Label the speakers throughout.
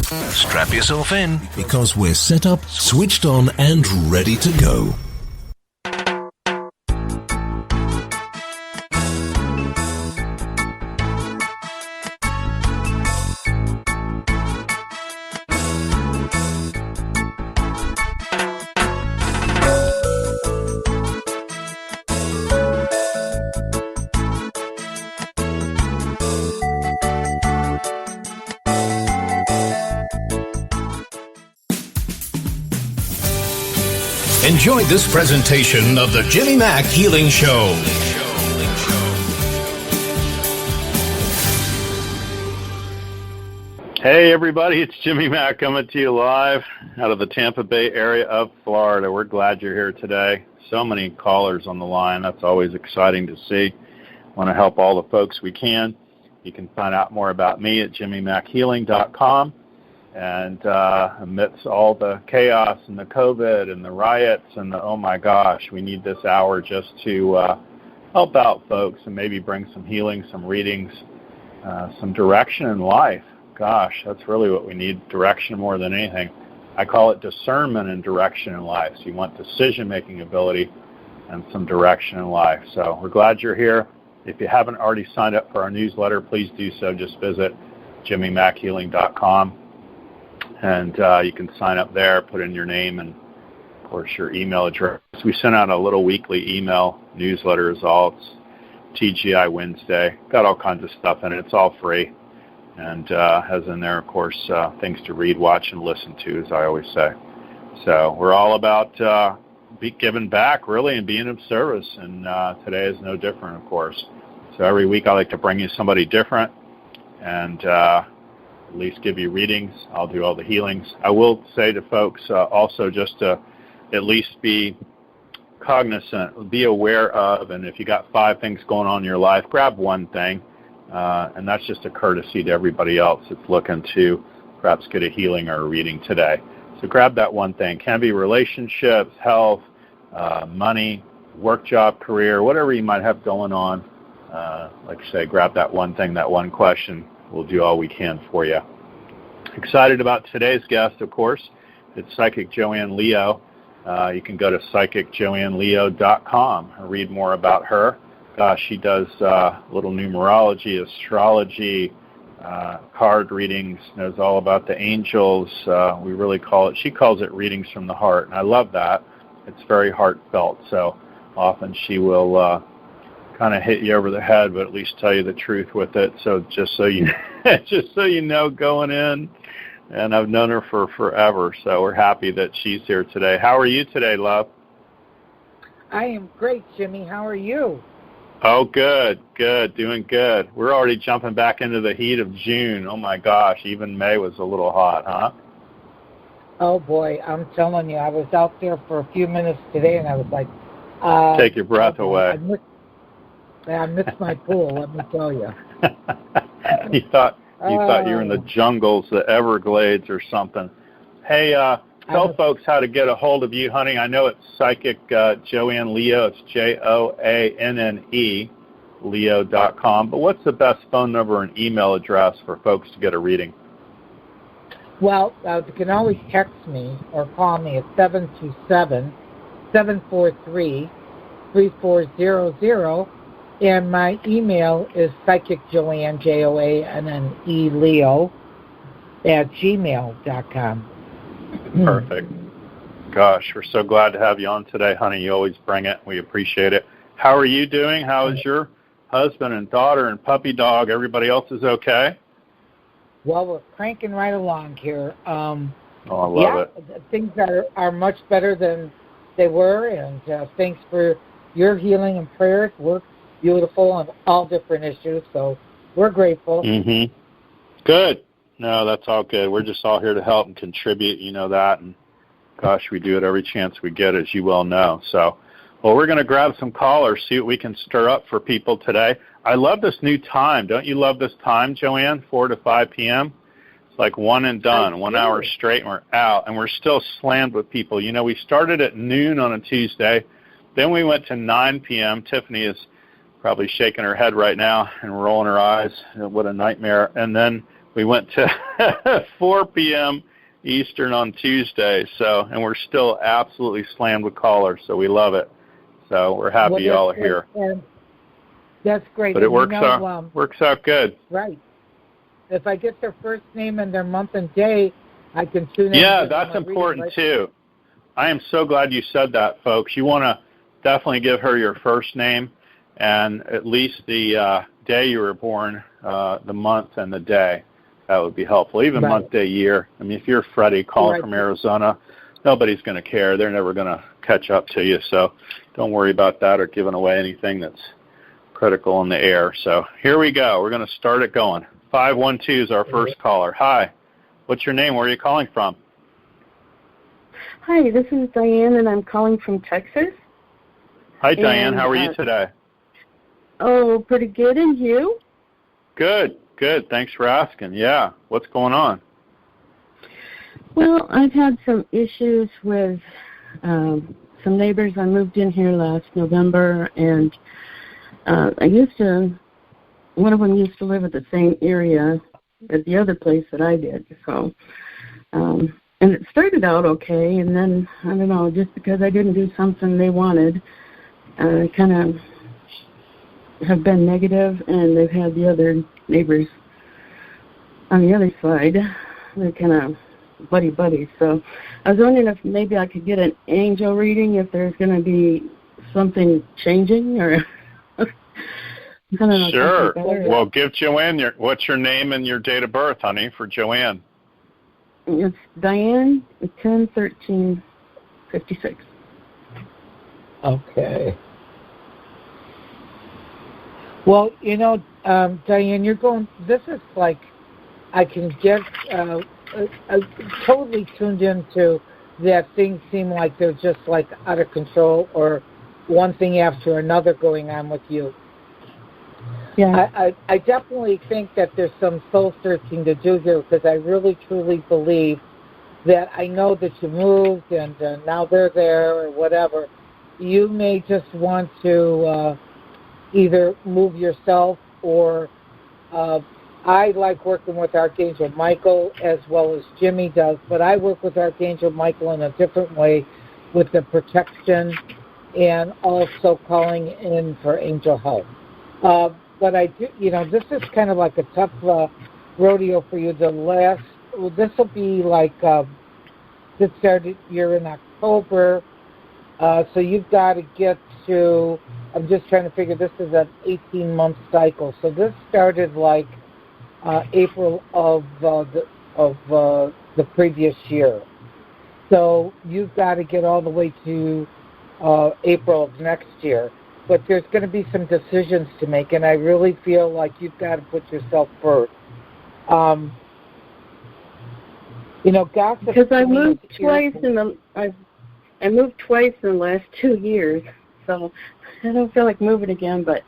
Speaker 1: Strap yourself in,
Speaker 2: because we're set up, switched on, and ready to go.
Speaker 1: enjoy this presentation of the Jimmy Mack Healing Show.
Speaker 3: Hey everybody, it's Jimmy Mack coming to you live out of the Tampa Bay area of Florida. We're glad you're here today. So many callers on the line. That's always exciting to see. Want to help all the folks we can. You can find out more about me at jimmymackhealing.com. And amidst all the chaos and the COVID and the riots and the, oh my gosh, we need this hour just to help out folks and maybe bring some healing, some readings, some direction in life. Gosh, that's really what we need, direction more than anything. I call it discernment and direction in life. So you want decision-making ability and some direction in life. So we're glad you're here. If you haven't already signed up for our newsletter, please do so. Just visit jimmymackhealing.com. And you can sign up there, put in your name and, of course, your email address. We send out a little weekly email newsletter results, TGI Wednesday. Got all kinds of stuff in it. It's all free. And has in there, of course, things to read, watch, and listen to, as I always say. So we're all about giving back, really, and being of service. And today is no different, of course. So every week I like to bring you somebody different and at least give you readings. I'll do all the healings. I will say to folks also just to at least be cognizant, be aware of, and if you got 5 things going on in your life, grab one thing. And that's just a courtesy to everybody else that's looking to perhaps get a healing or a reading today. So grab that one thing. Can be relationships, health, money, work, job, career, whatever you might have going on. Like I say, grab that one thing, that one question. We'll do all we can for you. Excited about today's guest, of course. It's Psychic Joanne Leo. You can go to psychicjoanneleo.com and read more about her. She does little numerology, astrology, card readings, knows all about the angels. We really call it, she calls it readings from the heart, and I love that. It's very heartfelt, so often she will kind of hit you over the head, but at least tell you the truth with it. So just so you know going in, and I've known her for forever, so we're happy that she's here today. How are you today, love?
Speaker 4: I am great, Jimmy. How are you?
Speaker 3: Oh, good, doing good. We're already jumping back into the heat of June. Oh, my gosh, even May was a little hot, huh?
Speaker 4: Oh, boy, I'm telling you, I was out there for a few minutes today, and I was like...
Speaker 3: take your breath away.
Speaker 4: I missed my pool, let me tell you.
Speaker 3: You thought you were in the jungles, the Everglades or something. Hey, tell folks how to get a hold of you, honey. I know it's Psychic Joanne Leo. It's Joanne, Leo.com. But what's the best phone number and email address for folks to get a reading?
Speaker 4: Well, you can always text me or call me at 727-743-3400. And my email is psychicjoanne, Joanne, Leo, @gmail.com.
Speaker 3: Perfect. Gosh, we're so glad to have you on today, honey. You always bring it. We appreciate it. How are you doing? How is your husband and daughter and puppy dog? Everybody else is okay?
Speaker 4: Well, we're cranking right along here.
Speaker 3: I love it.
Speaker 4: Things are much better than they were, and thanks for your healing and prayers. We're beautiful on all different issues, so we're grateful.
Speaker 3: Mm-hmm. Good. No, that's all good. We're just all here to help and contribute, you know that, and gosh, we do it every chance we get, as you well know. So, well, we're going to grab some callers, see what we can stir up for people today. I love this new time. Don't you love this time, Joanne, 4 to 5 p.m.? It's like one and done, 1 hour straight, and we're out, and we're still slammed with people. You know, we started at noon on a Tuesday, then we went to 9 p.m. Tiffany is probably shaking her head right now and rolling her eyes. What a nightmare. And then We went to 4 p.m. Eastern on Tuesday, and we're still absolutely slammed with callers, so we love it. So we're happy y'all are here.
Speaker 4: That's great.
Speaker 3: But it works out good.
Speaker 4: Right. If I get their first name and their month and day, I can tune in.
Speaker 3: Yeah, that's important too. I am so glad you said that, folks. You want to definitely give her your first name and at least the day you were born, the month and the day. That would be helpful. Even month, day, year. I mean, if you're Freddie calling from Arizona, nobody's going to care. They're never going to catch up to you. So don't worry about that or giving away anything that's critical in the air. So here we go. We're going to start it going. 512 is our first caller. Hi. What's your name? Where are you calling from?
Speaker 5: Hi, this is Diane, and I'm calling from Texas.
Speaker 3: Hi, Diane. How are you today?
Speaker 5: Oh, pretty good. And you?
Speaker 3: Good. Thanks for asking. Yeah. What's going on?
Speaker 5: Well, I've had some issues with some neighbors. I moved in here last November, and one of them used to live at the same area as the other place that I did. So, and it started out okay, and then, I don't know, just because I didn't do something they wanted, kind of have been negative, and they've had the other neighbors on the other side. They're kind of buddy. So I was wondering if maybe I could get an angel reading, if there's going to be something changing, or I don't know.
Speaker 3: Sure. Well, give Joanne what's your name and your date of birth, honey, for Joanne.
Speaker 5: It's Diane, 10/13/56.
Speaker 4: Okay. Well, Diane, this is like, I can get totally tuned into that things seem like they're just like out of control, or one thing after another going on with you.
Speaker 5: Yeah.
Speaker 4: I definitely think that there's some soul searching to do here, because I really truly believe that I know that you moved and now they're there or whatever. You may just want to either move yourself, or I like working with Archangel Michael as well as Jimmy does, but I work with Archangel Michael in a different way with the protection and also calling in for angel help. But I do, this is kind of like a tough rodeo for you. This will be like, this started, you're in October, so you've got to get to, I'm just trying to figure, this is an 18-month cycle. So this started like April of the previous year. So you've got to get all the way to April of next year. But there's going to be some decisions to make, and I really feel like you've got to put yourself first. Gossip.
Speaker 5: Because I moved twice I moved twice in the last 2 years, so I don't feel like moving again. But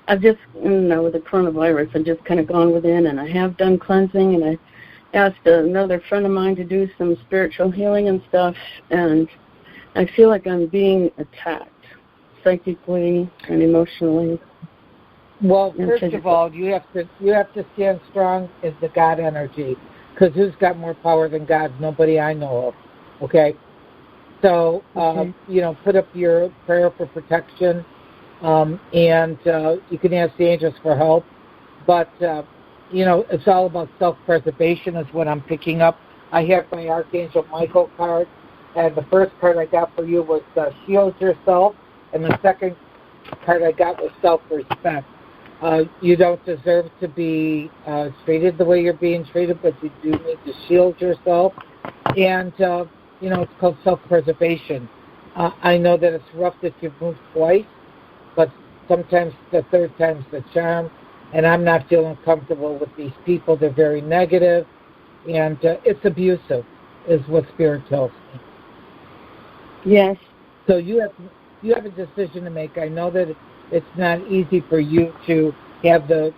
Speaker 5: I've just, with the coronavirus, I've just kind of gone within, and I have done cleansing, and I asked another friend of mine to do some spiritual healing and stuff, and I feel like I'm being attacked. Psychically and emotionally.
Speaker 4: Well, first of all, you have to stand strong as the God energy, because who's got more power than God? Nobody I know of. Okay, so put up your prayer for protection, and you can ask the angels for help. But it's all about self-preservation, is what I'm picking up. I have my Archangel Michael card, and the first card I got for you was Shield Yourself. And the second card I got was self-respect. You don't deserve to be treated the way you're being treated, but you do need to shield yourself. And, it's called self-preservation. I know that it's rough that you've moved twice, but sometimes the third time's the charm. And I'm not feeling comfortable with these people. They're very negative, and it's abusive, is what Spirit tells me.
Speaker 5: Yes. So
Speaker 4: you have a decision to make. I know that it's not easy for you to have the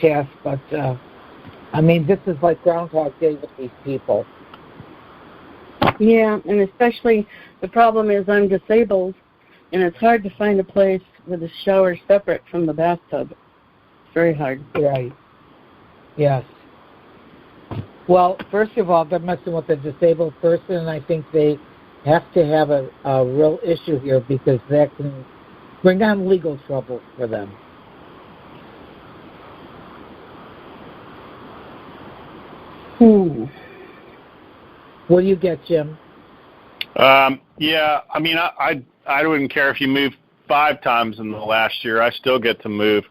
Speaker 4: task, but this is like Groundhog Day with these people.
Speaker 5: Yeah, and especially the problem is I'm disabled, and it's hard to find a place with a shower separate from the bathtub. It's very hard.
Speaker 4: Right. Yes. Well, first of all, they're messing with a disabled person, and I think they have to have a real issue here because that can bring on legal trouble for them. What do you get, Jim?
Speaker 3: Yeah, I mean, I wouldn't care if you moved 5 times in the last year. I still get to move.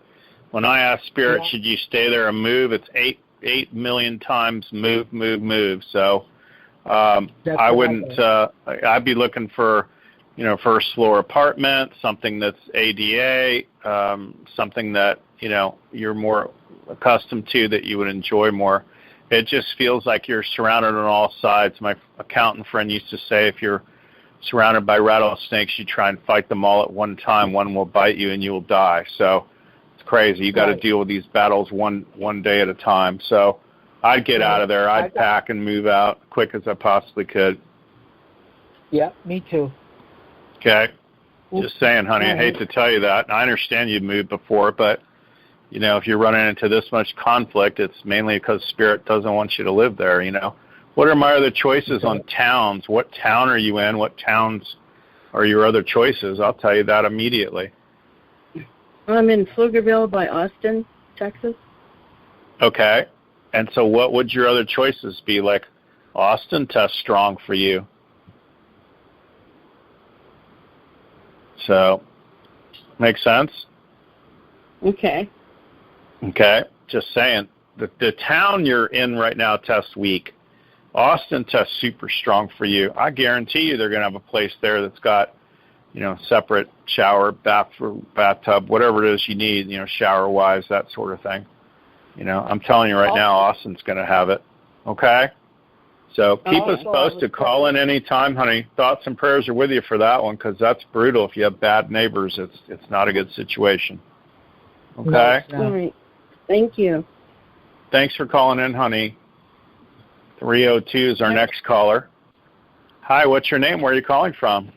Speaker 3: When I ask Spirit, should you stay there and move, it's 8 million times move. So I wouldn't. I'd be looking for, first floor apartment, something that's ADA, something that you're more accustomed to, that you would enjoy more. It just feels like you're surrounded on all sides. My accountant friend used to say, if you're surrounded by rattlesnakes, you try and fight them all at one time. One will bite you and you will die. So it's crazy. You got to deal with these battles one day at a time. So I'd get out of there. I'd pack and move out quick as I possibly could.
Speaker 4: Yeah, me too.
Speaker 3: Okay. Just saying, honey, I hate to tell you that. I understand you've moved before, but if you're running into this much conflict, it's mainly because Spirit doesn't want you to live there, What are my other choices on towns? What town are you in? What towns are your other choices? I'll tell you that immediately.
Speaker 5: I'm in Pflugerville by Austin, Texas.
Speaker 3: Okay. And so what would your other choices be? Like Austin tests strong for you. So, make sense?
Speaker 5: Okay.
Speaker 3: Okay, just saying. The town you're in right now tests weak. Austin tests super strong for you. I guarantee you they're going to have a place there that's got, separate shower, bathtub, whatever it is you need, shower-wise, that sort of thing. I'm telling you right now, Austin's going to have it. Okay? So keep us posted. Call in any time, honey. Thoughts and prayers are with you for that one, because that's brutal. If you have bad neighbors, it's not a good situation. Okay?
Speaker 5: No. All right. Thank you.
Speaker 3: Thanks for calling in, honey. 302 is our next caller. Hi, what's your name? Where are you calling from?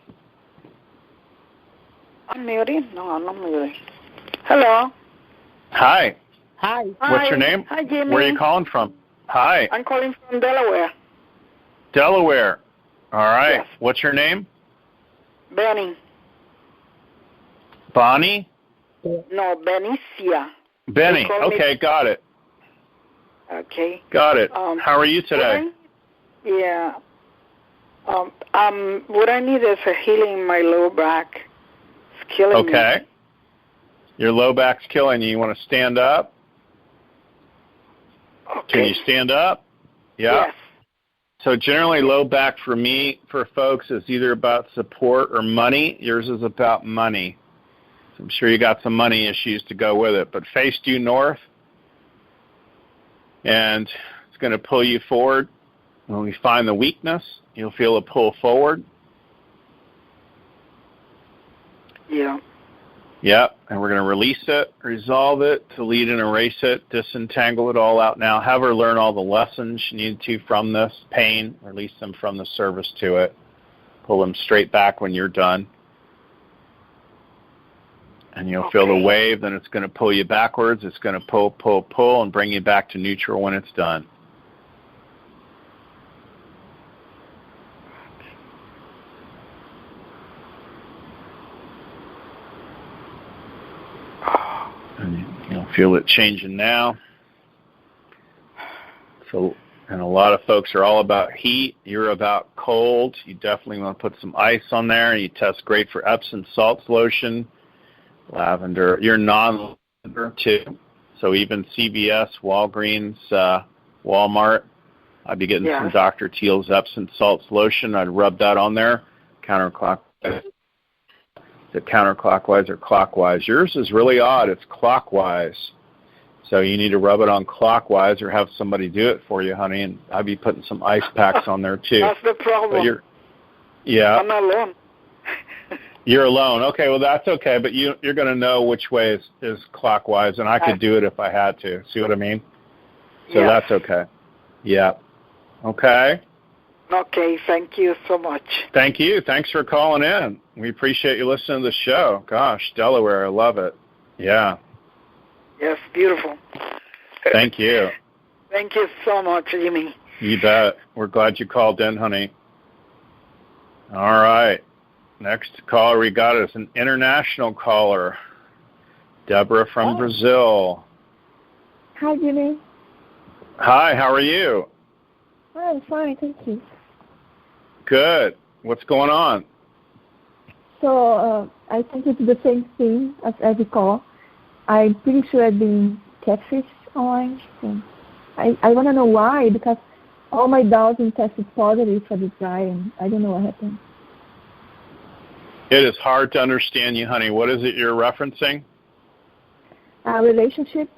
Speaker 6: I'm muted. No, I'm not muted. Hello.
Speaker 3: Hi.
Speaker 4: Hi.
Speaker 3: What's your name?
Speaker 6: Hi, Jimmy.
Speaker 3: Where are you calling from? Hi.
Speaker 6: I'm calling from Delaware.
Speaker 3: Delaware. All right.
Speaker 6: Yes.
Speaker 3: What's your name?
Speaker 6: Bennie.
Speaker 3: Bonnie?
Speaker 6: No, Benicia.
Speaker 3: Bennie. Okay, got it.
Speaker 6: Okay.
Speaker 3: Got it. How are you today?
Speaker 6: What I need is a healing in my low back. It's killing me.
Speaker 3: Okay. Your low back's killing you. You want to stand up?
Speaker 6: Okay.
Speaker 3: Can you stand up? Yeah.
Speaker 6: Yes.
Speaker 3: So generally low back for folks, is either about support or money. Yours is about money. So I'm sure you got some money issues to go with it. But face due north, and it's going to pull you forward. When we find the weakness, you'll feel a pull forward.
Speaker 6: Yeah.
Speaker 3: Yep, and we're going to release it, resolve it, delete and erase it, disentangle it all out now. Have her learn all the lessons she needed to from this pain, release them from the service to it, pull them straight back when you're done. And you'll feel the wave, then it's going to pull you backwards. It's going to pull, and bring you back to neutral when it's done. And you'll feel it changing now. So, and a lot of folks are all about heat. You're about cold. You definitely want to put some ice on there. You test great for Epsom salts lotion. Lavender. You're non-lavender too, so even CVS, Walgreens, Walmart, I'd be getting some Dr. Teal's Epsom salts lotion. I'd rub that on there, counterclockwise. Is it counterclockwise or clockwise? Yours is really odd. It's clockwise, so you need to rub it on clockwise or have somebody do it for you, honey. And I'd be putting some ice packs on there too.
Speaker 6: That's the problem. I'm alone.
Speaker 3: You're alone. Okay, well, that's okay, but you're going to know which way is clockwise, and I could do it if I had to. See what I mean? So that's okay. Yeah. Okay.
Speaker 6: Okay, thank you so much.
Speaker 3: Thank you. Thanks for calling in. We appreciate you listening to the show. Gosh, Delaware, I love it. Yeah.
Speaker 6: Yes, beautiful.
Speaker 3: Thank you.
Speaker 6: Thank you so much, Jimmy.
Speaker 3: You bet. We're glad you called in, honey. All right. Next caller we got is an international caller. Deborah from Brazil.
Speaker 7: Hi, Jimmy.
Speaker 3: Hi, how are you?
Speaker 7: I'm fine, thank you.
Speaker 3: Good. What's going on?
Speaker 7: So I think it's the same thing as every call. I'm pretty sure I've been catfished online. So I want to know why, because all my doubts tested positive for this guy, and I don't know what happened.
Speaker 3: It is hard to understand you, honey. What is it you're referencing?
Speaker 7: Relationship.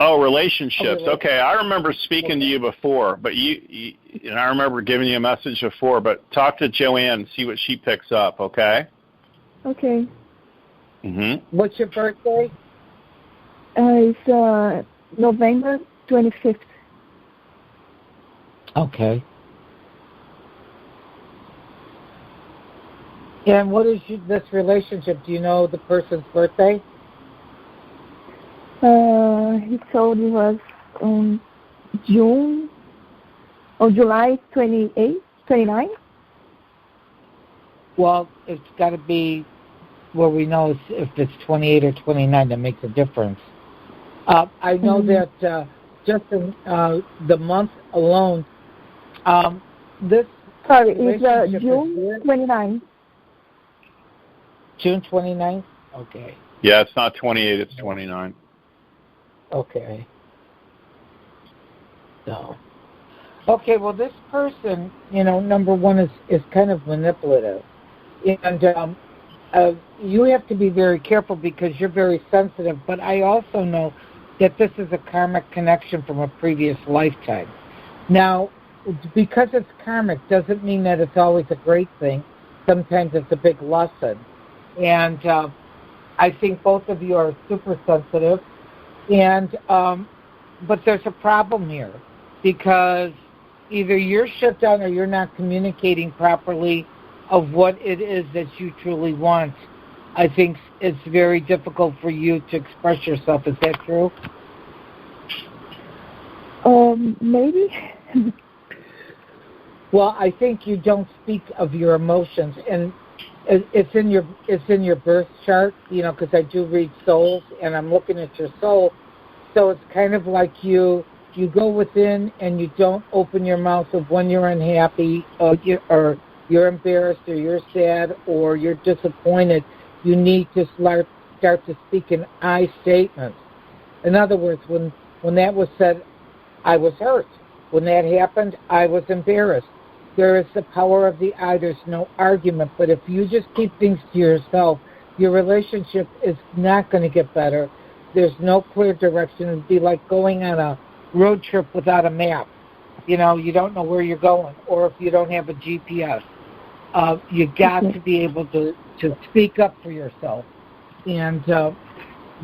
Speaker 3: Oh, relationships. Okay, I remember speaking to you before, but and I remember giving you a message before, but talk to Joanne and see what she picks up, okay?
Speaker 7: Okay.
Speaker 3: Mm-hmm.
Speaker 4: What's your birthday?
Speaker 7: It's November 25th.
Speaker 4: Okay. And what is this relationship? Do you know the person's birthday?
Speaker 7: He told me it was on July 29.
Speaker 4: Well, it's got to be where we know if it's 28 or 29. That makes a difference. I know that just in the month alone, this
Speaker 7: it's June 29.
Speaker 4: June 29th? Okay.
Speaker 3: Yeah, it's not 28, it's 29.
Speaker 4: Okay. So. Okay, well, this person, number one is kind of manipulative. And you have to be very careful because you're very sensitive. But I also know that this is a karmic connection from a previous lifetime. Now, because it's karmic doesn't mean that it's always a great thing. Sometimes it's a big lesson. And I think both of you are super sensitive. And but there's a problem here because either you're shut down or you're not communicating properly of what it is that you truly want. I think it's very difficult for you to express yourself. Is that true?
Speaker 7: Maybe.
Speaker 4: Well, I think you don't speak of your emotions, and it's in your birth chart, because I do read souls, and I'm looking at your soul. So it's kind of like you go within and you don't open your mouth of when you're unhappy or you're embarrassed or you're sad or you're disappointed. You need to start to speak in I statements. In other words, when that was said, I was hurt. When that happened, I was embarrassed. There is the power of the I. There's no argument. But if you just keep things to yourself, your relationship is not going to get better. There's no clear direction. It would be like going on a road trip without a map. You don't know where you're going, or if you don't have a GPS. You got to be able to speak up for yourself. And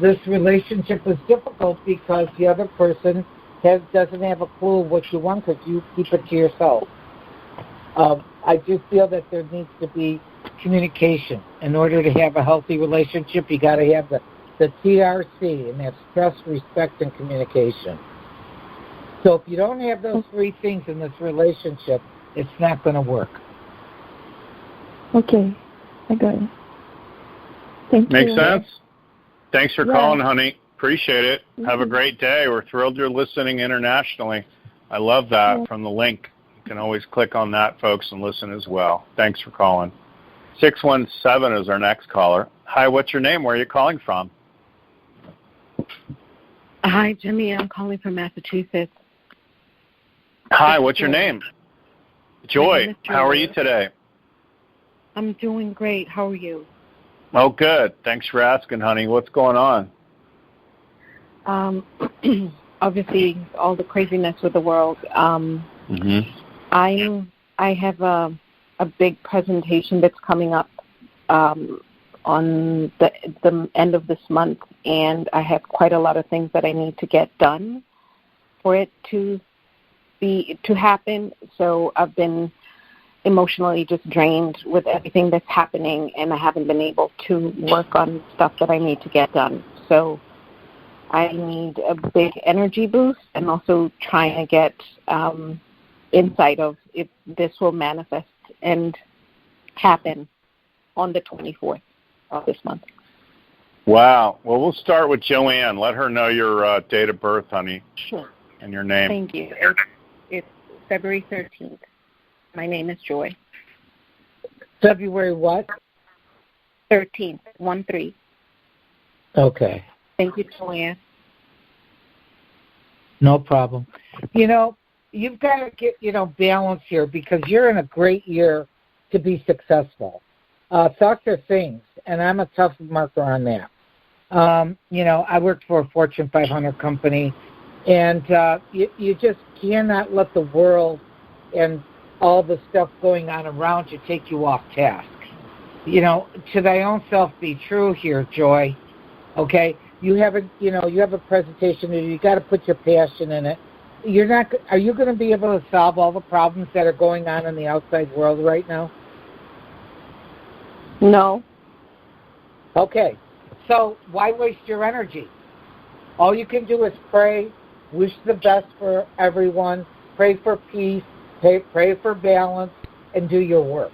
Speaker 4: this relationship is difficult because the other person doesn't have a clue what you want because you keep it to yourself. I do feel that there needs to be communication. In order to have a healthy relationship, you got to have the TRC, and that's trust, respect, and communication. So if you don't have those three things in this relationship, it's not going to work.
Speaker 7: Okay, I got it. Thank you.
Speaker 3: Makes sense? Thanks for calling, honey. Appreciate it. Have a great day. We're thrilled you're listening internationally. I love that from the link. You can always click on that, folks, and listen as well. Thanks for calling. 617 is our next caller. Hi, what's your name? Where are you calling from?
Speaker 8: Hi, Jimmy. I'm calling from Massachusetts.
Speaker 3: Hi, what's your name? Joy. How are you today?
Speaker 8: I'm doing great. How are you?
Speaker 3: Oh, good. Thanks for asking, honey. What's going on?
Speaker 8: Obviously, all the craziness with the world. I have a big presentation that's coming up on the end of this month, and I have quite a lot of things that I need to get done for it to happen. So I've been emotionally just drained with everything that's happening, and I haven't been able to work on stuff that I need to get done. So I need a big energy boost, and also trying to get insight of if this will manifest and happen on the 24th of this month.
Speaker 3: Wow. Well, we'll start with Joanne. Let her know your date of birth, honey.
Speaker 8: Sure.
Speaker 3: And your name.
Speaker 8: Thank you. It's February 13th. My name is Joy.
Speaker 4: February what?
Speaker 8: 13th, 1-3.
Speaker 4: Okay.
Speaker 8: Thank you, Joanne.
Speaker 4: No problem. You know, you've got to get, balance here because you're in a great year to be successful. Thoughts are things, and I'm a tough marker on that. I worked for a Fortune 500 company, and you just cannot let the world and all the stuff going on around you take you off task. To thy own self be true here, Joy. Okay? You have a presentation and you got to put your passion in it. Are you going to be able to solve all the problems that are going on in the outside world right now?
Speaker 8: No.
Speaker 4: Okay. So why waste your energy? All you can do is pray, wish the best for everyone, pray for peace, pray for balance, and do your work.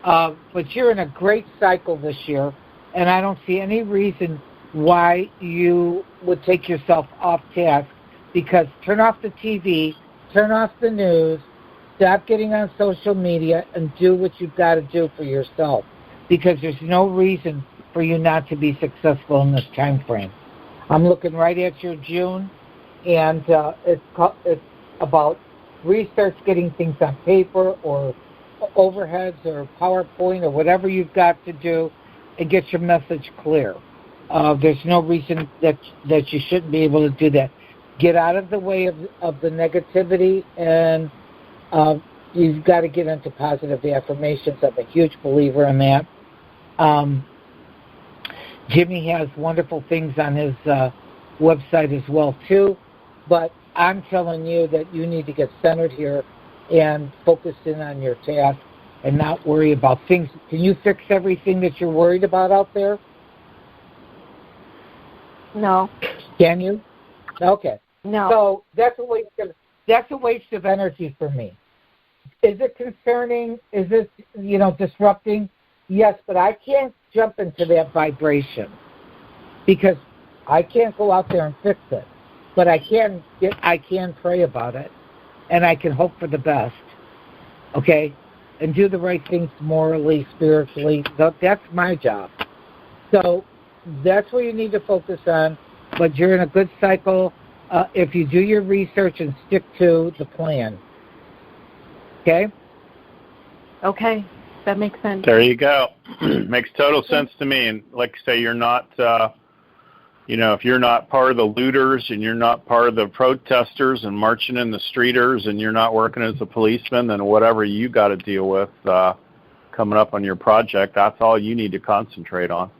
Speaker 4: But you're in a great cycle this year, and I don't see any reason why you would take yourself off task, because turn off the TV, turn off the news, stop getting on social media, and do what you've got to do for yourself, because there's no reason for you not to be successful in this time frame. I'm looking right at your June, and it's about research, getting things on paper or overheads or PowerPoint or whatever you've got to do and get your message clear. There's no reason that you shouldn't be able to do that. Get out of the way of the negativity, and you've got to get into positive affirmations. I'm a huge believer in that. Jimmy has wonderful things on his website as well, too. But I'm telling you that you need to get centered here and focus in on your task and not worry about things. Can you fix everything that you're worried about out there?
Speaker 8: No.
Speaker 4: Can you? Okay.
Speaker 8: No.
Speaker 4: So that's a waste of energy for me. Is it concerning? Is it, disrupting? Yes, but I can't jump into that vibration because I can't go out there and fix it. But I can pray about it, and I can hope for the best. Okay? And do the right things morally, spiritually. That's my job. So that's where you need to focus on, but you're in a good cycle if you do your research and stick to the plan. Okay?
Speaker 8: Okay. That makes sense.
Speaker 3: There you go. Makes total sense to me. And like I say, you're not, if you're not part of the looters and you're not part of the protesters and marching in the streeters and you're not working as a policeman, then whatever you got to deal with coming up on your project, that's all you need to concentrate on.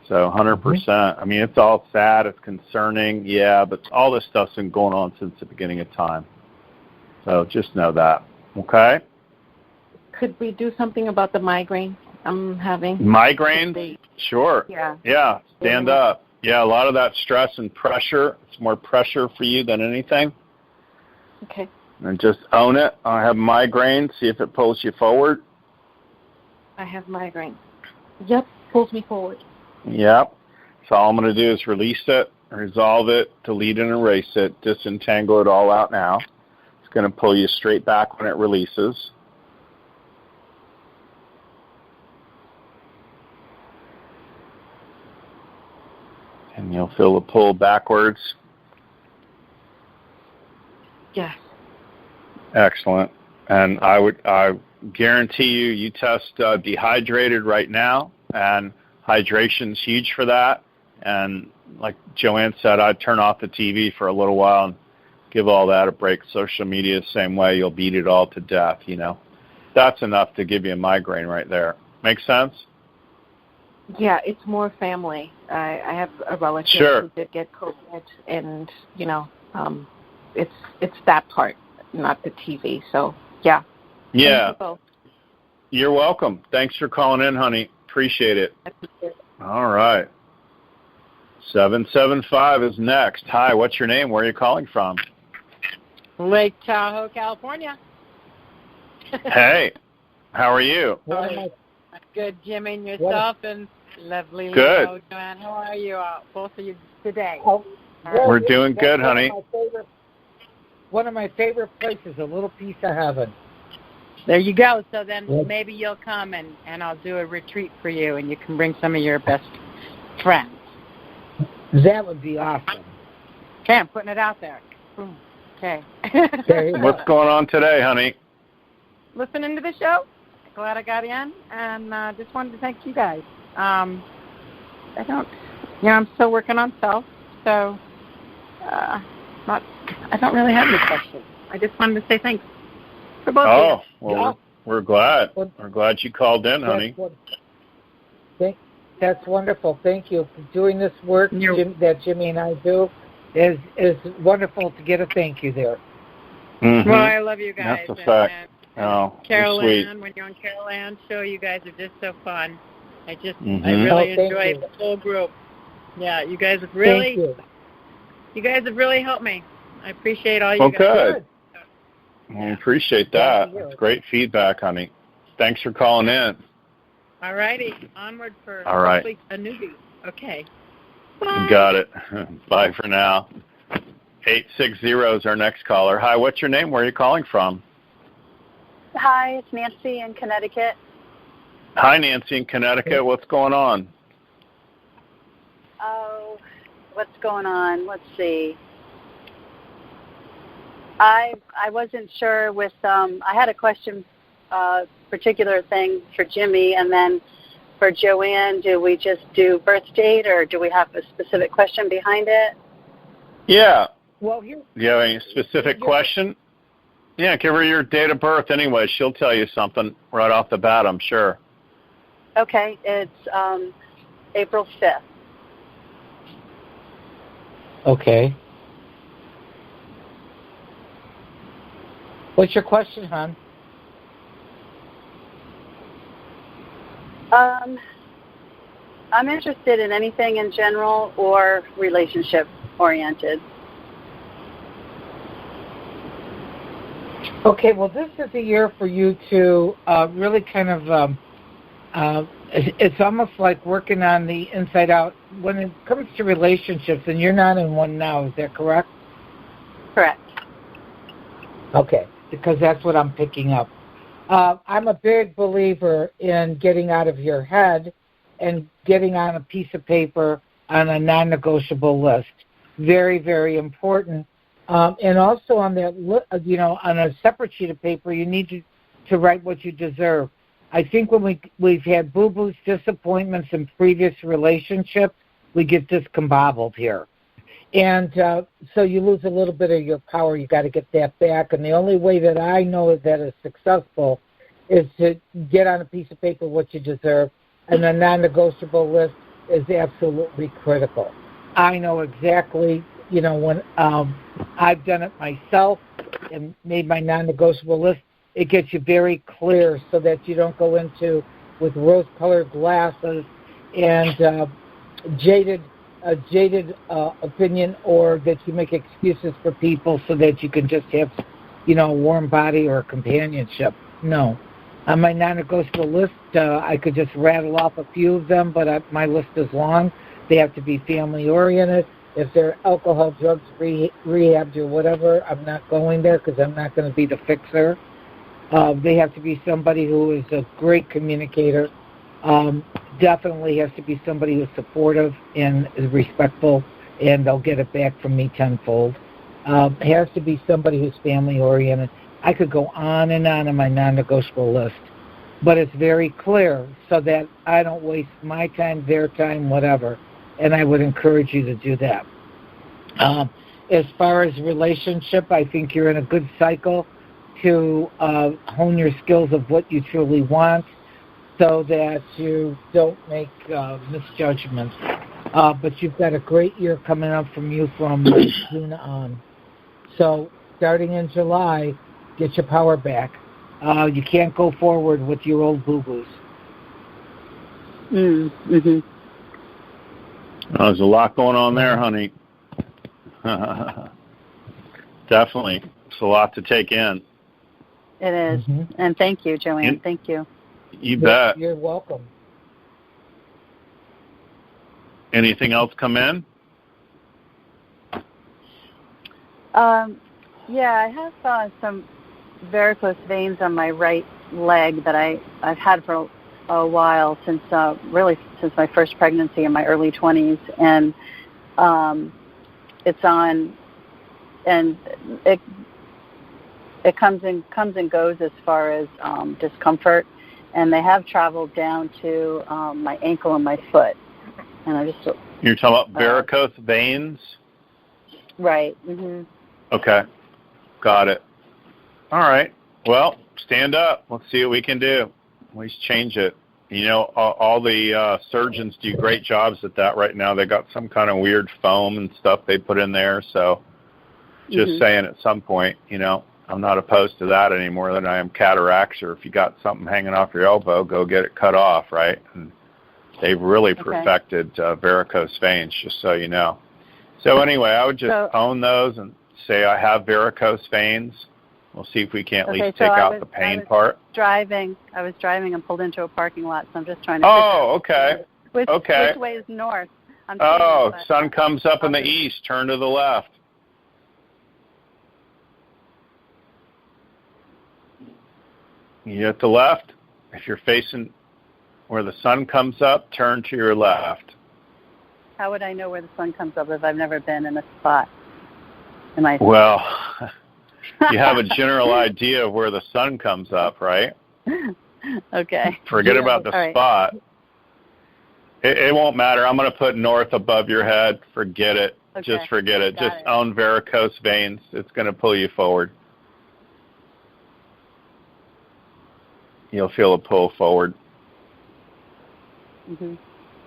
Speaker 3: So 100%. I mean, it's all sad. It's concerning. Yeah, but all this stuff's been going on since the beginning of time. So just know that. Okay?
Speaker 8: Could we do something about the migraine I'm having?
Speaker 3: Migraines? Sure.
Speaker 8: Yeah.
Speaker 3: Yeah, stand up. Yeah, a lot of that stress and pressure. It's more pressure for you than anything.
Speaker 8: Okay.
Speaker 3: And just own it. I have migraine. See if it pulls you forward.
Speaker 8: I have migraine. Yep, pulls me forward.
Speaker 3: Yep. So all I'm going to do is release it, resolve it, delete and erase it, disentangle it all out now. It's going to pull you straight back when it releases. And you'll feel the pull backwards.
Speaker 8: Yes.
Speaker 3: Excellent. And I guarantee you test dehydrated right now, and hydration's huge for that. And like Joanne said, I'd turn off the TV for a little while and give all that a break. Social media the same way. You'll beat it all to death, That's enough to give you a migraine right there. Make sense?
Speaker 8: Yeah, it's more family. I have a relative who did get COVID, and it's that part, not the TV. So yeah.
Speaker 3: Yeah. You're welcome. Thanks for calling in, honey. Appreciate it. All right. 775 is next. Hi, what's your name? Where are you calling from?
Speaker 9: Lake Tahoe, California.
Speaker 3: Hey, how are you?
Speaker 9: Good, Jimmy, and yourself, and lovely.
Speaker 3: Good.
Speaker 9: Joanne, how are you, both of you today?
Speaker 3: We're doing good, honey.
Speaker 4: One of my favorite places, a little piece of heaven.
Speaker 9: There you go. So then maybe you'll come and I'll do a retreat for you, and you can bring some of your best friends.
Speaker 4: That would be awesome.
Speaker 9: Okay, I'm putting it out there. Boom. Okay.
Speaker 3: What's going on today, honey?
Speaker 9: Listening to the show. Glad I got in, and just wanted to thank you guys. I'm still working on self, so I don't really have any questions. I just wanted to say thanks for both of you.
Speaker 3: Well, we're glad. We're glad you called in, honey.
Speaker 4: That's wonderful. Thank you for doing this work that Jimmy and I do. Is wonderful to get a thank you there.
Speaker 3: Mm-hmm.
Speaker 9: Well, I love you guys.
Speaker 3: That's a fact.
Speaker 9: Carol
Speaker 3: sweet.
Speaker 9: Ann, when you're on Carol Ann's show, you guys are just so fun. I
Speaker 3: Mm-hmm.
Speaker 9: really enjoy the whole group. Yeah, you guys have really helped me. I appreciate all you guys.
Speaker 3: Good. We appreciate that. That's great feedback, honey. Thanks for calling in.
Speaker 9: All righty. Onward for
Speaker 3: a
Speaker 9: newbie. Okay.
Speaker 3: Bye. Got it. Bye for now. 860 is our next caller. Hi, what's your name? Where are you calling from?
Speaker 10: Hi, it's Nancy in Connecticut.
Speaker 3: Hi, Nancy in Connecticut. What's going on?
Speaker 10: Oh, what's going on? Let's see. I wasn't sure with, I had a question, particular thing for Jimmy, and then for Joanne, do we just do birth date, or do we have a specific question behind it?
Speaker 3: Yeah.
Speaker 4: Well,
Speaker 3: do you have any specific question? Yeah, give her your date of birth anyway. She'll tell you something right off the bat, I'm sure.
Speaker 10: Okay, it's April 5th.
Speaker 4: Okay. What's your question, hon?
Speaker 10: I'm interested in anything in general or relationship-oriented.
Speaker 4: Okay, well, this is a year for you to really kind of, it's almost like working on the inside out. When it comes to relationships, and you're not in one now, is that correct?
Speaker 10: Correct.
Speaker 4: Okay, because that's what I'm picking up. I'm a big believer in getting out of your head and getting on a piece of paper on a non-negotiable list. Very, very important. And also on that, on a separate sheet of paper, you need to write what you deserve. I think when we've had boo-boos, disappointments in previous relationships, we get discombobbled here. And so you lose a little bit of your power. You got to get that back. And the only way that I know that is successful is to get on a piece of paper what you deserve. And a non-negotiable list is absolutely critical. I know exactly, when I've done it myself and made my non-negotiable list, it gets you very clear so that you don't go into with rose-colored glasses and jaded opinion, or that you make excuses for people so that you can just have, a warm body or companionship. No. On my non-negotiable list, I could just rattle off a few of them, but my list is long. They have to be family-oriented. If they're alcohol, drugs, rehabs, or whatever, I'm not going there because I'm not going to be the fixer. They have to be somebody who is a great communicator. Definitely has to be somebody who's supportive and is respectful, and they'll get it back from me tenfold. It has to be somebody who's family-oriented. I could go on and on my non-negotiable list, but it's very clear so that I don't waste my time, their time, whatever, and I would encourage you to do that. As far as relationship, I think you're in a good cycle to hone your skills of what you truly want so that you don't make misjudgments. But you've got a great year coming up from June on. So starting in July, get your power back. You can't go forward with your old boo-boos.
Speaker 10: Mm-hmm.
Speaker 3: There's a lot going on there, honey. Definitely. It's a lot to take in.
Speaker 10: It is. Mm-hmm. And thank you, Joanne. Thank you.
Speaker 3: You bet.
Speaker 4: You're welcome.
Speaker 3: Anything else come in?
Speaker 10: Yeah, I have some varicose veins on my right leg that I've had for a while, since my first pregnancy in my early 20s, and it's on, and it comes and goes as far as discomfort, and they have traveled down to my ankle and my foot, and I just.
Speaker 3: You're talking about varicose veins?
Speaker 10: Right. Mm-hmm.
Speaker 3: Okay. Got it. All right. Well, stand up. Let's see what we can do. Let's change it. You know, all the surgeons do great jobs at that right now. They got some kind of weird foam and stuff they put in there. So just saying, at some point, you know, I'm not opposed to that any more than I am cataracts, or if you got something hanging off your elbow, go get it cut off, right? And they've really perfected varicose veins, just so you know. So anyway, I would just own those and say I have varicose veins. We'll see if we can't at least take out the pain part.
Speaker 10: I was driving and pulled into a parking lot, so I'm just trying to which way is north?
Speaker 3: Sun comes up in the east. Turn to the left. You at the left. If you're facing where the sun comes up, turn to your left.
Speaker 10: How would I know where the sun comes up if I've never been in a spot?
Speaker 3: Well, you have a general idea of where the sun comes up, right?
Speaker 10: Okay.
Speaker 3: Forget about the spot. It won't matter. I'm going to put north above your head. Forget it.
Speaker 10: Okay.
Speaker 3: Just forget it. Just own varicose veins. It's going to pull you forward. You'll feel a pull forward.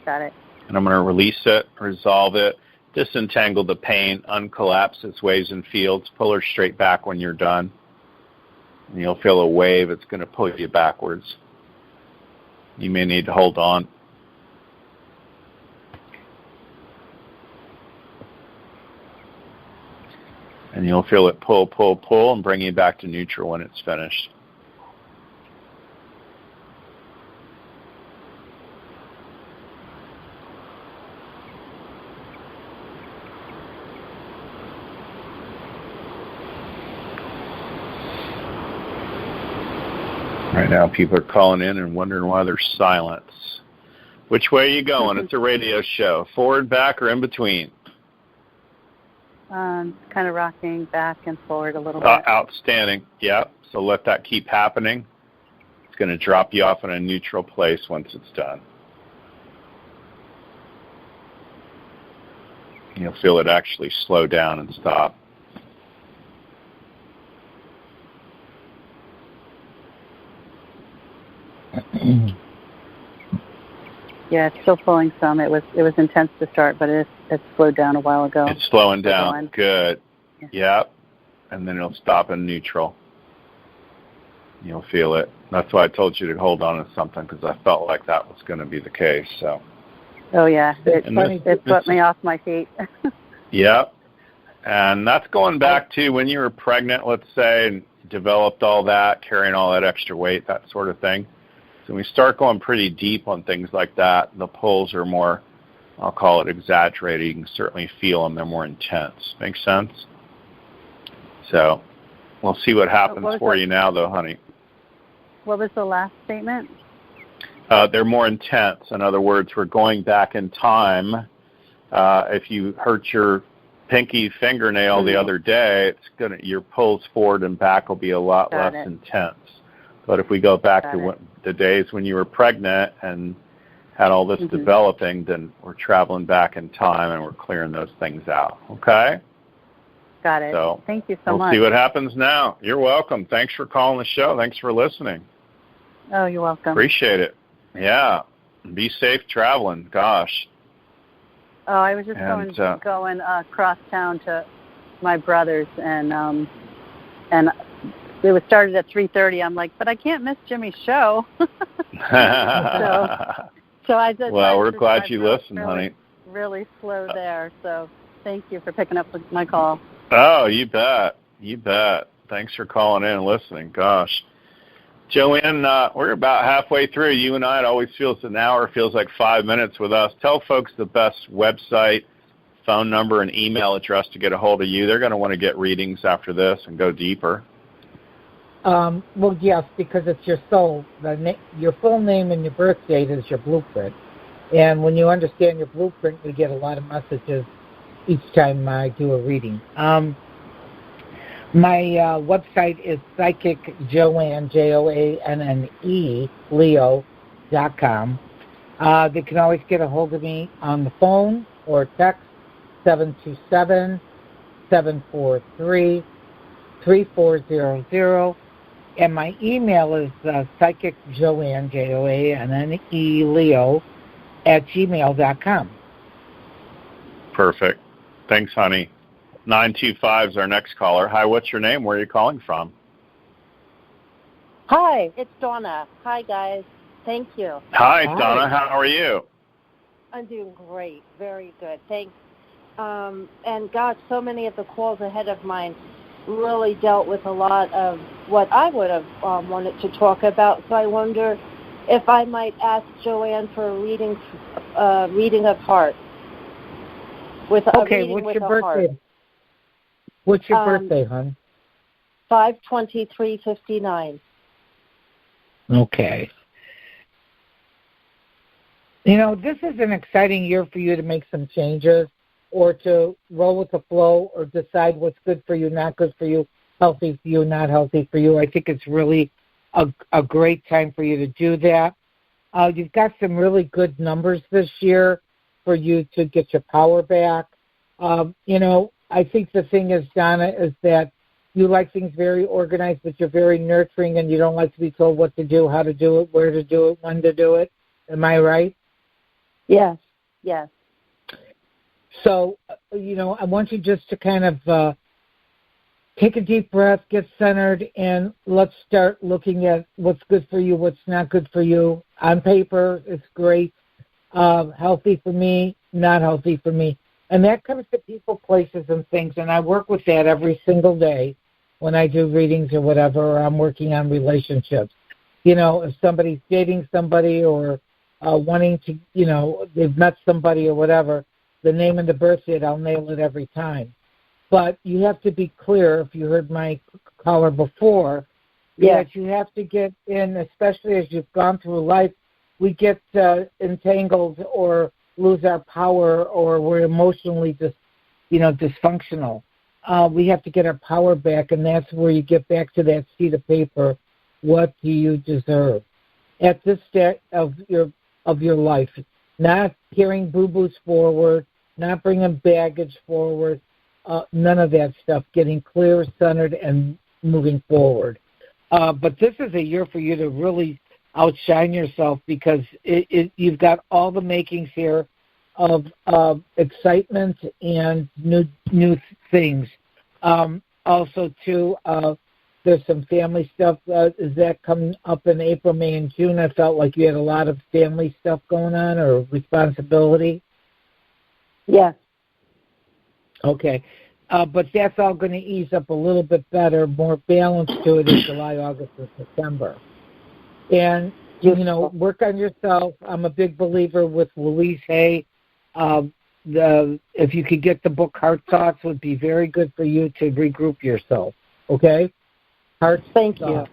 Speaker 10: Got it.
Speaker 3: And I'm going to release it, resolve it, disentangle the pain, uncollapse its waves and fields, pull her straight back when you're done. And you'll feel a wave. It's going to pull you backwards. You may need to hold on. And you'll feel it pull, pull, pull, and bring you back to neutral when it's finished. Right now, people are calling in and wondering why there's silence. Which way are you going? It's a radio show. Forward, back, or in between?
Speaker 10: Kind of rocking back and forward a little bit.
Speaker 3: Outstanding. Yep. So let that keep happening. It's going to drop you off in a neutral place once it's done. You'll feel it actually slow down and stop.
Speaker 10: Yeah, it's still pulling some. It was intense to start, but it slowed down a while ago.
Speaker 3: It's slowing down. Good. Yep. And then it'll stop in neutral. You'll feel it. That's why I told you to hold on to something, because I felt like that was going to be the case. So.
Speaker 10: Oh yeah, it put me off my feet.
Speaker 3: Yep. And that's going back to when you were pregnant, let's say, and developed all that, carrying all that extra weight, that sort of thing. So when we start going pretty deep on things like that, the pulls are more, I'll call it exaggerated. You can certainly feel them. They're more intense. Make sense? So we'll see what happens for you now, though, honey.
Speaker 10: What was the last statement?
Speaker 3: They're more intense. In other words, we're going back in time. If you hurt your pinky fingernail the other day, your pulls forward and back will be a lot less intense. But if we go back to the days when you were pregnant and had all this developing, then we're traveling back in time and we're clearing those things out. Okay?
Speaker 10: Got it.
Speaker 3: So
Speaker 10: thank you so much.
Speaker 3: We'll see what happens now. You're welcome. Thanks for calling the show. Thanks for listening.
Speaker 10: Oh, you're welcome.
Speaker 3: Appreciate it. Yeah. Be safe traveling. Gosh.
Speaker 10: Oh, I was just going across town to my brother's, and it was started at 3:30. I'm like, but I can't miss Jimmy's show. so I just.
Speaker 3: Well, we're glad you listened, honey.
Speaker 10: really slow there. So thank you for picking up my call.
Speaker 3: Oh, you bet. You bet. Thanks for calling in and listening. Gosh. Joanne, we're about halfway through. You and I, it always feels an hour, feels like 5 minutes with us. Tell folks the best website, phone number, and email address to get a hold of you. They're going to want to get readings after this and go deeper.
Speaker 4: Well, yes, because it's your soul. Your full name and your birth date is your blueprint. And when you understand your blueprint, you get a lot of messages each time I do a reading. My website is Psychic Joanne, Joanne, Leo.com. They can always get a hold of me on the phone or text 727-743-3400. And my email is Psychic Joanne, Joanne, Leo @gmail.com.
Speaker 3: Perfect. Thanks, honey. 925 is our next caller. Hi, what's your name? Where are you calling from?
Speaker 11: Hi, it's Donna. Hi, guys. Thank you.
Speaker 3: Hi, Donna. How are you?
Speaker 11: I'm doing great. Very good. Thanks. And gosh, so many of the calls ahead of mine really dealt with a lot of what I would have wanted to talk about. So I wonder if I might ask Joanne for a reading of heart. With a reading
Speaker 4: what's
Speaker 11: with
Speaker 4: your
Speaker 11: a
Speaker 4: birthday?
Speaker 11: heart.
Speaker 4: What's your birthday, hon?
Speaker 11: 5/23/59.
Speaker 4: Okay. You know, this is an exciting year for you to make some changes or to roll with the flow or decide what's good for you, not good for you, healthy for you, not healthy for you. I think it's really a great time for you to do that. You've got some really good numbers this year for you to get your power back. You know, I think the thing is, Donna, is that you like things very organized, but you're very nurturing and you don't like to be told what to do, how to do it, where to do it, when to do it. Am I right?
Speaker 11: Yes, yes.
Speaker 4: So, you know, I want you just to kind of take a deep breath, get centered, and let's start looking at what's good for you, what's not good for you. On paper, it's great. Healthy for me, not healthy for me. And that comes to people, places, and things. And I work with that every single day when I do readings or whatever, or I'm working on relationships. You know, if somebody's dating somebody or wanting to, you know, they've met somebody or whatever, the name and the birth date, I'll nail it every time. But you have to be clear, if you heard my caller before, that you have to get in, especially as you've gone through life, we get entangled or lose our power or we're emotionally dysfunctional. We have to get our power back, and that's where you get back to that sheet of paper. What do you deserve at this stage of your life? Not carrying boo-boos forward, not bringing baggage forward, none of that stuff. Getting clear, centered, and moving forward. But this is a year for you to really outshine yourself because you've got all the makings here of excitement and new things. Also, too, there's some family stuff. Is that coming up in April, May, and June? I felt like you had a lot of family stuff going on or responsibility.
Speaker 11: Yes.
Speaker 4: Okay. But that's all going to ease up a little bit better, more balance to it in July, August, and September. And, you know, work on yourself. I'm a big believer with Louise Hay. If you could get the book Heart Thoughts, would be very good for you to regroup yourself. Okay? Heart
Speaker 11: Thank
Speaker 4: Thoughts.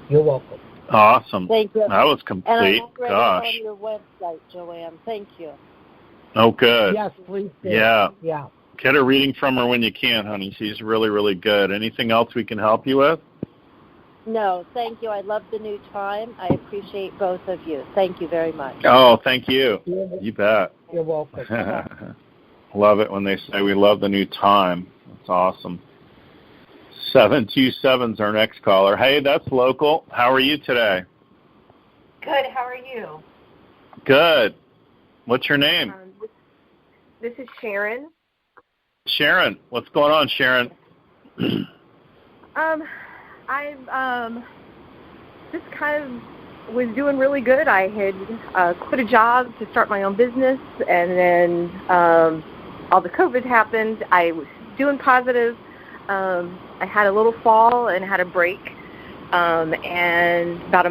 Speaker 4: You're welcome.
Speaker 3: Awesome.
Speaker 11: Thank you.
Speaker 3: That was complete.
Speaker 11: And I'm already
Speaker 3: Gosh.
Speaker 11: on your website, Joanne. Thank you.
Speaker 3: Oh, good.
Speaker 4: Yes, please do.
Speaker 3: Yeah.
Speaker 4: Yeah.
Speaker 3: Get a reading from her when you can, honey. She's really, really good. Anything else we can help you with?
Speaker 11: No, thank you. I love the new time. I appreciate both of you. Thank you very much.
Speaker 3: Oh, thank you. You bet.
Speaker 4: You're welcome.
Speaker 3: Love it when they say we love the new time. That's awesome. 727's our next caller. Hey, that's local. How are you today?
Speaker 12: Good. How are you?
Speaker 3: Good. What's your name?
Speaker 12: This is Sharon.
Speaker 3: Sharon. What's going on, Sharon?
Speaker 12: I'm just kind of was doing really good. I had quit a job to start my own business, and then all the COVID happened. I was doing positive. I had a little fall and had a break, and about a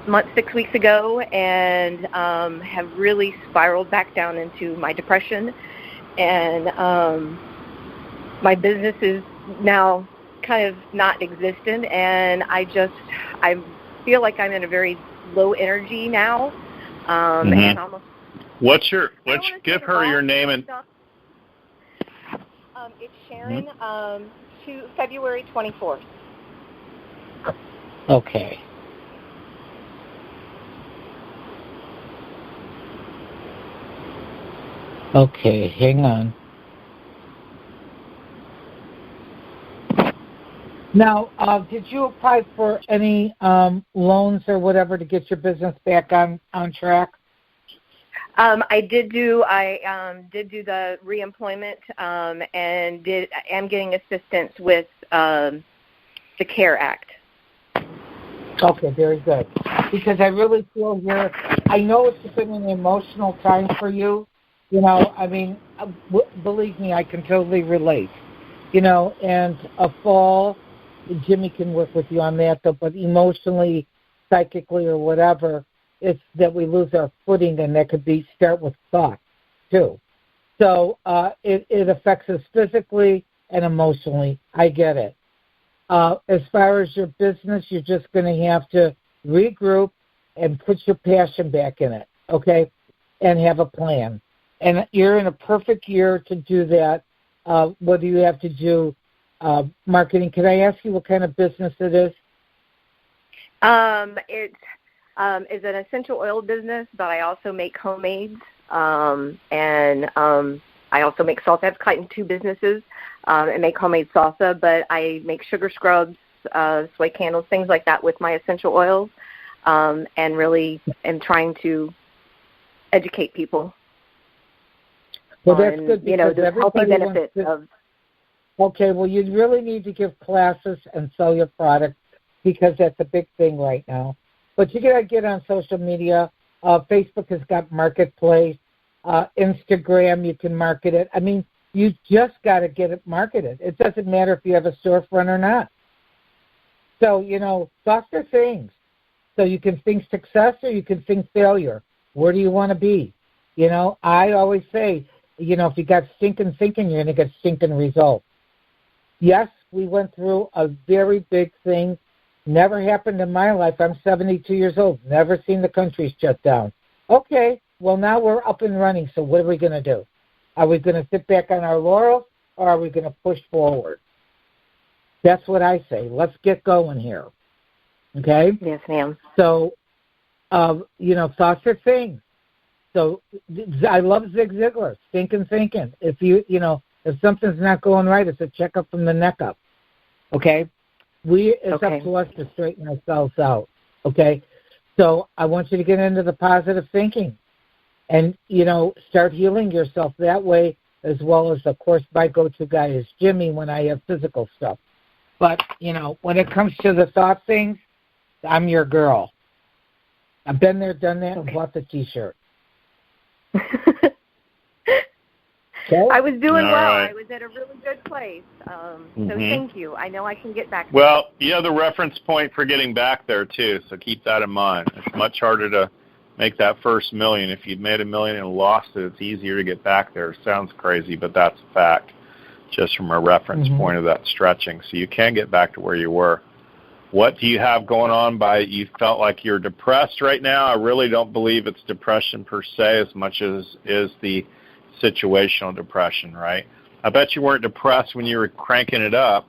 Speaker 12: month, 6 weeks ago, and have really spiraled back down into my depression. And my business is now kind of not existent, and I feel like I'm in a very low energy now. And almost.
Speaker 3: Give her your name and.
Speaker 12: It's Sharon. To February 24th.
Speaker 4: Okay. Okay, hang on. Now, did you apply for any loans or whatever to get your business back on track?
Speaker 12: I did do the reemployment, and am getting assistance with the CARE Act.
Speaker 4: Okay, very good. Because I really feel here, I know it's been an emotional time for you. You know, I mean, believe me, I can totally relate. You know, and a fall, Jimmy can work with you on that, though, but emotionally, psychically, or whatever, it's that we lose our footing, and that could start with thought, too. So it affects us physically and emotionally. I get it. As far as your business, you're just going to have to regroup and put your passion back in it, okay, and have a plan. And you're in a perfect year to do that. What do you have to do? Marketing. Can I ask you what kind of business it is?
Speaker 12: It's an essential oil business, but I also make homemades, and I also make salsa. I've cut in two businesses and make homemade salsa, but I make sugar scrubs, soy candles, things like that with my essential oils, and really am trying to educate people.
Speaker 4: Well, that's good because
Speaker 12: the healthy benefits of.
Speaker 4: Okay, well, you really need to give classes and sell your product because that's a big thing right now. But you got to get on social media. Facebook has got Marketplace. Instagram, you can market it. I mean, you just got to get it marketed. It doesn't matter if you have a storefront or not. So, softer things. So you can think success or you can think failure. Where do you want to be? I always say, if you got stinking thinking, you're going to get stinking results. Yes, we went through a very big thing. Never happened in my life. I'm 72 years old. Never seen the country shut down. Okay, well, now we're up and running, so what are we going to do? Are we going to sit back on our laurels, or are we going to push forward? That's what I say. Let's get going here. Okay?
Speaker 12: Yes, ma'am.
Speaker 4: So, thoughts are things. So I love Zig Ziglar, stinking thinking. If if something's not going right, it's a checkup from the neck up. Okay? It's up to us to straighten ourselves out. Okay? So I want you to get into the positive thinking and, start healing yourself that way, as well as, of course, my go-to guy is Jimmy when I have physical stuff. But, when it comes to the thought things, I'm your girl. I've been there, done that, and bought the T-shirt. Okay.
Speaker 12: I was doing well.
Speaker 3: Right.
Speaker 12: I was at a really good place. So thank you. I know I can get back.
Speaker 3: Well, you have the reference point for getting back there, too, so keep that in mind. It's much harder to make that first $1 million. If you've made $1 million and lost it, it's easier to get back there. It sounds crazy, but that's a fact, just from a reference point of that stretching. So you can get back to where you were. What do you have going on you felt like you're depressed right now? I really don't believe it's depression per se as much as is the situational depression, right? I bet you weren't depressed when you were cranking it up.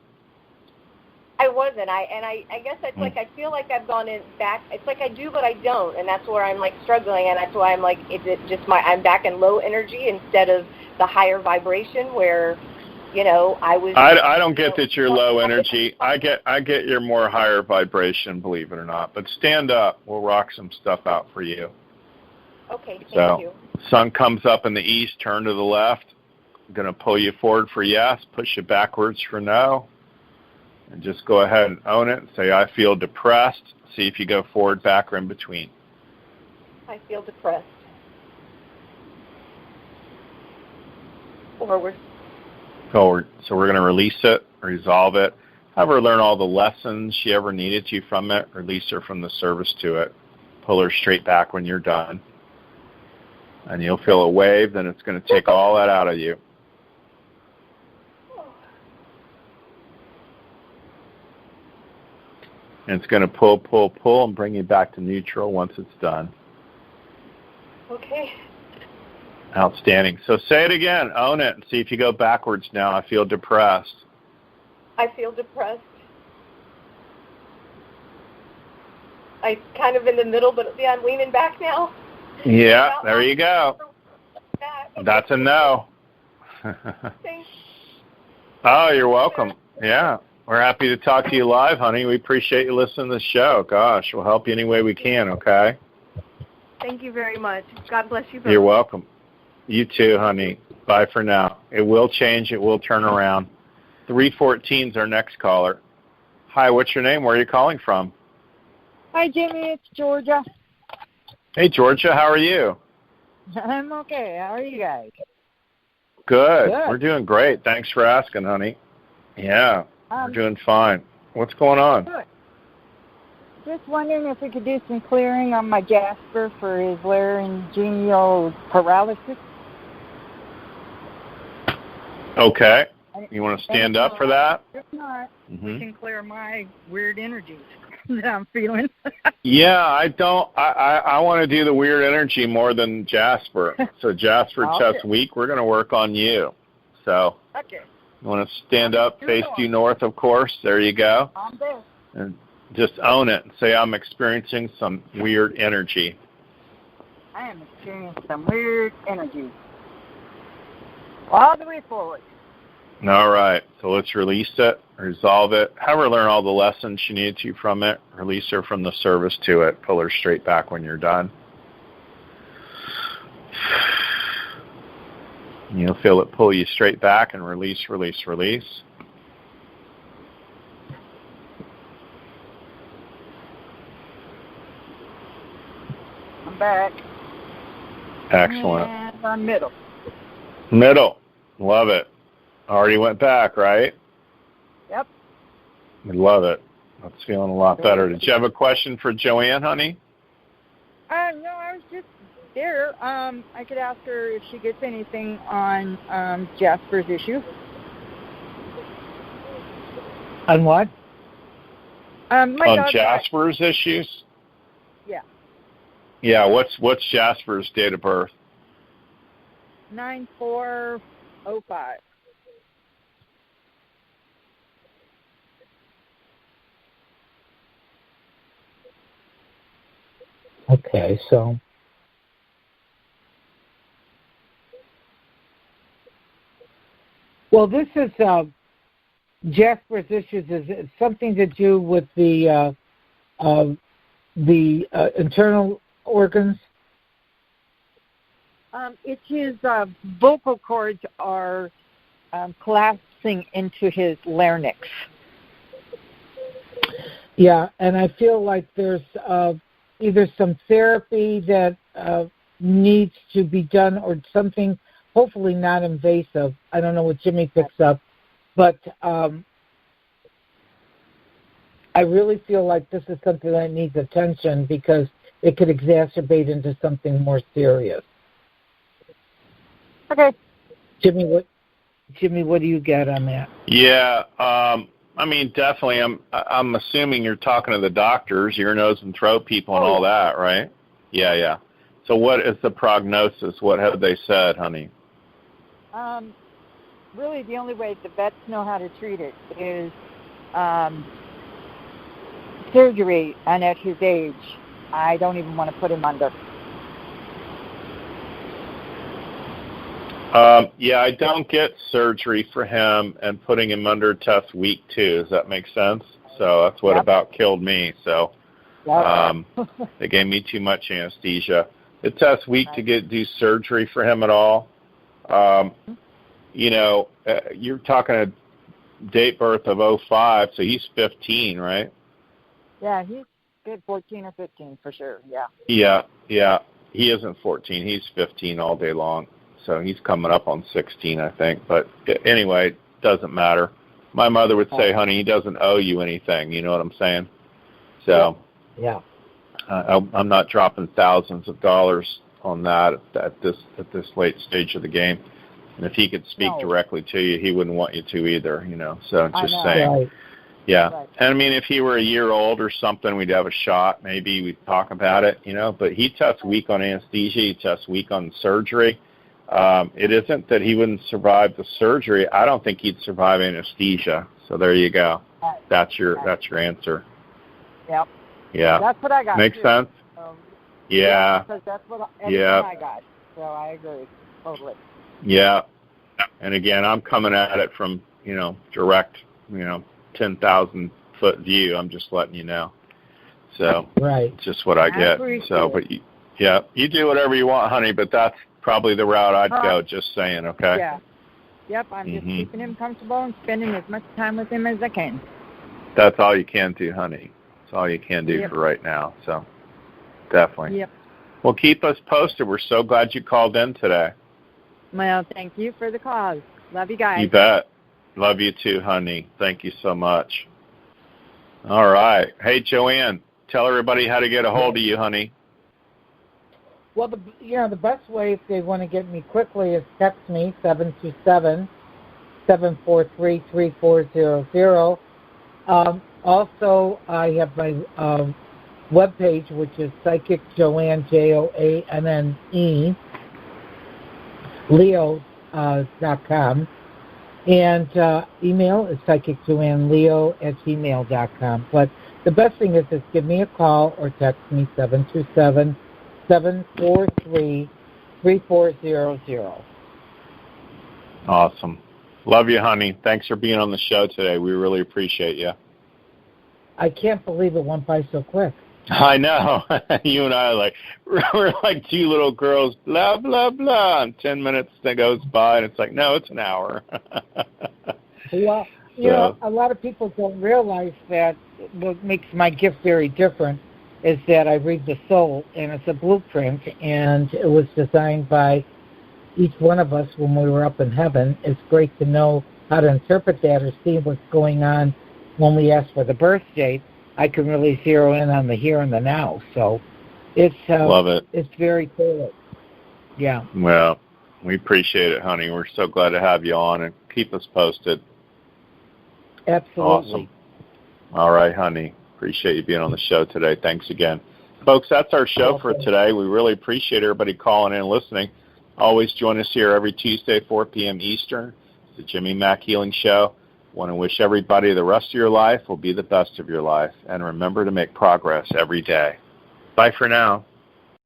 Speaker 12: I wasn't. I guess it's like I feel like I've gone back. It's like I do, but I don't, and that's where I'm like struggling, and that's why I'm like, is it just I'm back in low energy instead of the higher vibration where, I was.
Speaker 3: I don't get that you're low energy. I get you're more higher vibration, believe it or not. But stand up. We'll rock some stuff out for you.
Speaker 12: Okay, thank you.
Speaker 3: Sun comes up in the east, turn to the left. I'm going to pull you forward for yes, push you backwards for no. And just go ahead and own it and say, I feel depressed. See if you go forward, back, or in between.
Speaker 12: I feel depressed. Forward.
Speaker 3: Forward. So we're going to release it, resolve it, have her learn all the lessons she ever needed to from it, release her from the service to it, pull her straight back when you're done. And you'll feel a wave, then it's going to take all that out of you. And it's going to pull, pull, pull, and bring you back to neutral once it's done.
Speaker 12: Okay.
Speaker 3: Outstanding. So say it again. Own it and see if you go backwards now. I feel depressed.
Speaker 12: I feel depressed. I'm kind of in the middle, but yeah, I'm leaning back now.
Speaker 3: Yeah, there you go. That's a no.
Speaker 12: Thanks.
Speaker 3: Oh, you're welcome. Yeah. We're happy to talk to you live, honey. We appreciate you listening to the show. Gosh, we'll help you any way we can, okay?
Speaker 12: Thank you very much. God bless you both.
Speaker 3: You're welcome. You too, honey. Bye for now. It will change. It will turn around. 314 is our next caller. Hi, what's your name? Where are you calling from?
Speaker 13: Hi, Jimmy. It's Georgia.
Speaker 3: Hey, Georgia. How are you?
Speaker 13: I'm okay. How are you guys?
Speaker 3: Good. We're doing great. Thanks for asking, honey. Yeah, we're doing fine. What's going on?
Speaker 13: Good. Just wondering if we could do some clearing on my Jasper for his laryngeal paralysis.
Speaker 3: Okay. You want to stand up for that?
Speaker 13: If not, we can clear my weird energies that I'm feeling.
Speaker 3: Yeah, I want to do the weird energy more than Jasper. So Jasper, just weak, we're going to work on you. So
Speaker 13: okay.
Speaker 3: You want to stand up, face due north, of course. There you go.
Speaker 13: I'm there.
Speaker 3: And just own it and say, I'm experiencing some weird energy.
Speaker 13: I am experiencing some weird energy. All the way forward.
Speaker 3: All right. So let's release it, resolve it, have her learn all the lessons she needed to from it, release her from the service to it, pull her straight back when you're done. You'll feel it pull you straight back and release, release, release.
Speaker 13: I'm back.
Speaker 3: Excellent.
Speaker 13: And I'm middle.
Speaker 3: Middle. Love it. Already went back, right?
Speaker 13: Yep.
Speaker 3: We love it. That's feeling a lot better. Did you have a question for Joanne, honey?
Speaker 13: No, I was just there. I could ask her if she gets anything on Jasper's issue.
Speaker 4: On what?
Speaker 13: On
Speaker 3: Jasper's issues?
Speaker 13: Yeah.
Speaker 3: Yeah, what's Jasper's date of birth?
Speaker 13: 9405.
Speaker 4: Okay, so well, this is Jasper's issues. Is it something to do with the internal organs?
Speaker 13: It's his vocal cords are collapsing into his larynx.
Speaker 4: Yeah, and I feel like there's either some therapy that needs to be done or something, hopefully not invasive. I don't know what Jimmy picks up, but I really feel like this is something that needs attention because it could exacerbate into something more serious.
Speaker 13: Okay.
Speaker 4: Jimmy, what do you get on that?
Speaker 3: Yeah, I mean, definitely. I'm assuming you're talking to the doctors, ear, nose, and throat people, and all that, right? Yeah. So, what is the prognosis? What have they said, honey?
Speaker 13: Really, the only way the vets know how to treat it is surgery, and at his age, I don't even want to put him under.
Speaker 3: Yeah, I don't get surgery for him and putting him under test week 2. Does that make sense? So that's what about killed me. So they gave me too much anesthesia. It tests weak to do surgery for him at all. You're talking to date birth of 05, so he's 15, right?
Speaker 13: Yeah, he's good 14 or 15 for sure, yeah.
Speaker 3: Yeah. He isn't 14. He's 15 all day long. So he's coming up on 16, I think. But anyway, doesn't matter. My mother would say, honey, he doesn't owe you anything. You know what I'm saying? So
Speaker 4: yeah.
Speaker 3: I'm not dropping thousands of dollars on that at this late stage of the game. And if he could speak directly to you, he wouldn't want you to either, you know. So just saying.
Speaker 4: Right.
Speaker 3: Yeah.
Speaker 4: Right.
Speaker 3: And I mean, if he were a year old or something, we'd have a shot. Maybe we'd talk about it, you know. But he tests weak on anesthesia. He tests weak on surgery. It isn't that he wouldn't survive the surgery. I don't think he'd survive anesthesia. So there you go. That's your answer.
Speaker 13: Yep.
Speaker 3: Yeah.
Speaker 13: That's what I got.
Speaker 3: Makes sense? Yeah.
Speaker 13: Because that's what I got. So I agree. Totally.
Speaker 3: Yeah. And again, I'm coming at it from, you know, direct, you know, 10,000-foot view. I'm just letting you know. So
Speaker 4: right.
Speaker 3: It's just what I get. So, but you do whatever you want, honey, but that's probably the route I'd go, just saying, okay?
Speaker 13: Yeah. Yep, I'm just keeping him comfortable and spending as much time with him as I can.
Speaker 3: That's all you can do, honey. That's all you can do for right now. So, definitely.
Speaker 13: Yep.
Speaker 3: Well, keep us posted. We're so glad you called in today.
Speaker 13: Well, thank you for the call. Love you guys.
Speaker 3: You bet. Love you too, honey. Thank you so much. All right. Hey, Joanne, tell everybody how to get a hold of you, honey.
Speaker 4: Well, the best way if they want to get me quickly is text me, 727-743-3400. Also, I have my webpage, which is Psychic Joanne, Joanne, Leo.com. And email is psychicjoanneleo@gmail.com. But the best thing is just give me a call or text me, 727-743-3400.
Speaker 3: Awesome. Love you, honey. Thanks for being on the show today. We really appreciate you.
Speaker 4: I can't believe it went by so quick.
Speaker 3: I know. You and I we're like two little girls, blah, blah, blah. And 10 minutes goes by, and it's like, no, it's an hour.
Speaker 4: Well, you know, a lot of people don't realize that what makes my gift very different is that I read the soul, and it's a blueprint, and it was designed by each one of us when we were up in heaven. It's great to know how to interpret that or see what's going on when we ask for the birth date. I can really zero in on the here and the now. So it's
Speaker 3: love it.
Speaker 4: It's very cool. Yeah.
Speaker 3: Well, we appreciate it, honey. We're so glad to have you on, and keep us posted.
Speaker 4: Absolutely.
Speaker 3: Awesome. All right, honey. Appreciate you being on the show today. Thanks again. Folks, that's our show for today. We really appreciate everybody calling in and listening. Always join us here every Tuesday, 4 p.m. Eastern. It's the Jimmy Mack Healing Show. Want to wish everybody the rest of your life will be the best of your life. And remember to make progress every day. Bye for now.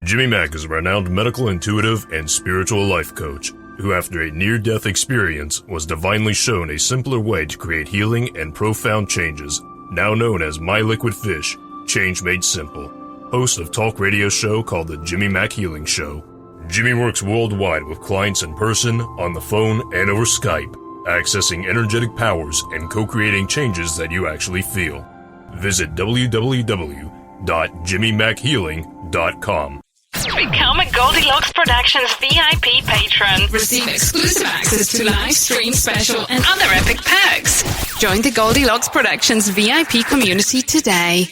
Speaker 14: Jimmy Mack is a renowned medical intuitive and spiritual life coach who, after a near-death experience, was divinely shown a simpler way to create healing and profound changes, now known as My Liquid Fish, Change Made Simple. Host of talk radio show called the Jimmy Mack Healing Show. Jimmy works worldwide with clients in person, on the phone, and over Skype, accessing energetic powers and co-creating changes that you actually feel. Visit www.jimmymackhealing.com.
Speaker 15: Become a Goldylocks Productions VIP patron. Receive exclusive access to live stream special and other epic perks. Join the Goldylocks Productions VIP community today.